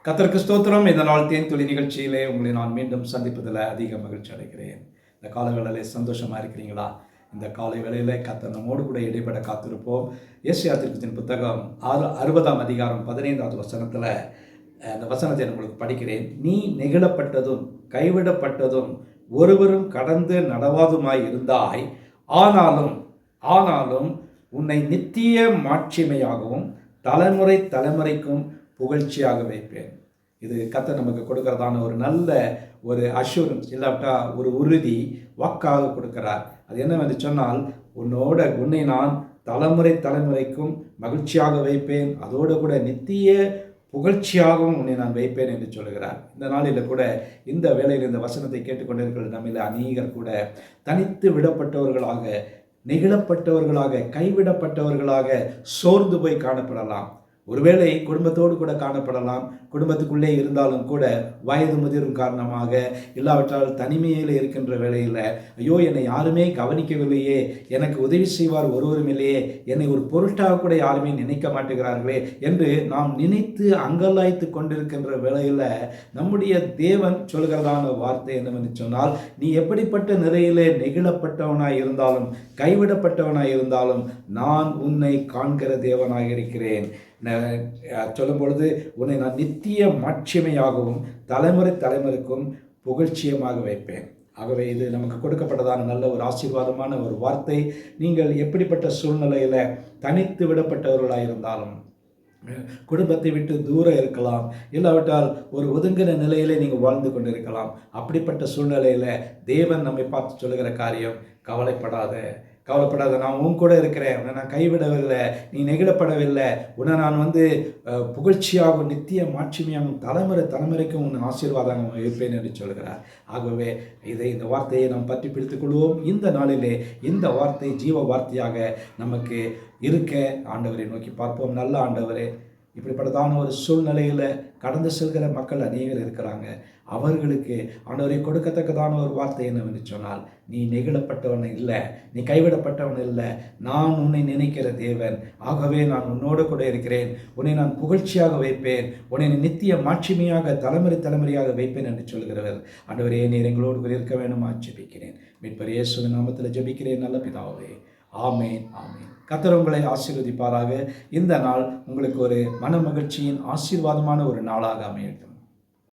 கர்த்தருக்கு ஸ்தோத்திரம். இந்த நாள் தேன்துளி நிகழ்ச்சியிலே உங்களை நான் மீண்டும் சந்திப்பதில் அதிக மகிழ்ச்சி அடைகிறேன். இந்த காலை வேளையிலே சந்தோஷமாக இருக்கிறீங்களா? இந்த காலை வேளையிலே கர்த்தர் நம்மோடு கூட இடைப்பட காத்திருப்போம். ஏசாயா தீர்க்கதரிசியின் புத்தகம் 60ஆம் அதிகாரம் 15வது வசனத்தில் அந்த வசனத்தை உங்களுக்கு படிக்கிறேன். நீ நெகிழப்பட்டதும் கைவிடப்பட்டதும் ஒருவரும் கடந்து நடவாதுமாய் இருந்தாய். ஆனாலும் உன்னை நித்திய மாட்சிமையாகவும் தலைமுறை தலைமுறைக்கும் புகழ்ச்சியாக வைப்பேன். இது கர்த்தர் நமக்கு கொடுக்கிறதான ஒரு நல்ல ஒரு அஷூரன்ஸ், இல்லாட்டா ஒரு உறுதி வாக்காக கொடுக்கிறார். அது என்னவென்று சொன்னால், உன்னை நான் தலைமுறை தலைமுறைக்கும் மகிழ்ச்சியாக வைப்பேன், அதோடு கூட நித்திய புகழ்ச்சியாகவும் உன்னை நான் வைப்பேன் என்று சொல்கிறார். இந்த நாளில் கூட இந்த வேளையில் இந்த வசனத்தை கேட்டுக்கொண்டிருக்கிற நம்மில் அநேகர் கூட தனித்து விடப்பட்டவர்களாக, நெகிழப்பட்டவர்களாக, கைவிடப்பட்டவர்களாக சோர்ந்து போய் காணப்படலாம். ஒருவேளை குடும்பத்தோடு கூட காணப்படலாம். குடும்பத்துக்குள்ளே இருந்தாலும் கூட வயது முதிரும் காரணமாக, இல்லாவிட்டால் தனிமையில் இருக்கின்ற வேளையில், ஐயோ என்னை யாருமே கவனிக்கவில்லையே, எனக்கு உதவி செய்வார் ஒருவரும் இல்லையே, என்னை ஒரு பொருட்டாக கூட யாருமே நினைக்க மாட்டேங்கிறார்களே என்று நாம் நினைத்து அங்கலாய்த்து கொண்டிருக்கின்ற வேளையில் நம்முடைய தேவன் சொல்கிறதான வார்த்தை என்னவென்று சொன்னால், நீ எப்படிப்பட்ட நிலையிலே நெகிழப்பட்டவனாய் இருந்தாலும், கைவிடப்பட்டவனாய் இருந்தாலும், நான் உன்னை காண்கிற தேவனாக இருக்கிறேன். சொல்லும் பொழுது, உன்னை நான் நித்திய மாட்சிமையாகவும் தலைமுறை தலைமுறைக்கும் புகழ்ச்சியமாக வைப்பேன். ஆகவே இது நமக்கு கொடுக்கப்பட்டதான நல்ல ஒரு ஆசீர்வாதமான ஒரு வார்த்தை. நீங்கள் எப்படிப்பட்ட சூழ்நிலையில் தனித்து விடப்பட்டவர்களாக இருந்தாலும், குடும்பத்தை விட்டு தூரம் இருக்கலாம், இல்லாவிட்டால் ஒரு ஒதுங்கின நிலையிலே நீங்கள் வாழ்ந்து கொண்டு இருக்கலாம். அப்படிப்பட்ட சூழ்நிலையில் தேவன் நம்மை பார்த்து சொல்லுகிற காரியம், கவலைப்படாத, நான் உன் கூட இருக்கிறேன், உன்னை நான் கைவிடவில்லை, நீ நெகிழப்படவில்லை, உன்னை நான் புகழ்ச்சியாகவும் நித்திய மாட்சிமையாகவும் தலைமுறை தலைமுறைக்கும் உன்னை ஆசீர்வாதம் வைப்பேன் என்று சொல்கிறார். ஆகவே இந்த வார்த்தையை நாம் பற்றி பிடித்துக் கொள்வோம். இந்த நாளிலே இந்த வார்த்தை ஜீவ வார்த்தையாக நமக்கு இருக்க ஆண்டவரை நோக்கி பார்ப்போம். நல்ல ஆண்டவரே, இப்படிப்பட்டதான ஒரு சூழ்நிலையில் கடந்து செல்கிற மக்கள் அநேகர் இருக்கிறாங்க. அவர்களுக்கு ஆண்டவரை கொடுக்கத்தக்கதான ஒரு வார்த்தை என்னவென்று சொன்னால், நீ நெகிழப்பட்டவன் இல்லை, நீ கைவிடப்பட்டவன் இல்லை, நான் உன்னை நினைக்கிற தேவன். ஆகவே நான் உன்னோடு கூட இருக்கிறேன், உன்னை நான் புகழ்ச்சியாக வைப்பேன், உன்னை நித்திய மாட்சிமையாக தலைமுறை தலைமுறையாக வைப்பேன் என்று சொல்கிறவர். ஆண்டவரே, நீர் எங்களோடு கூட இருக்க வேண்டுமா ஜெபிக்கிறேன். மீட்பர் இயேசுவின் நாமத்தில் ஜெபிக்கிறேன் நல்ல பிதாவே. ஆமேன், ஆமேன். கர்த்தர் உங்களை ஆசீர்வதிப்பாராக. இந்த நாள் உங்களுக்கு ஒரு மன மகிழ்ச்சியின் ஆசீர்வாதமான ஒரு நாளாக அமையட்டும்.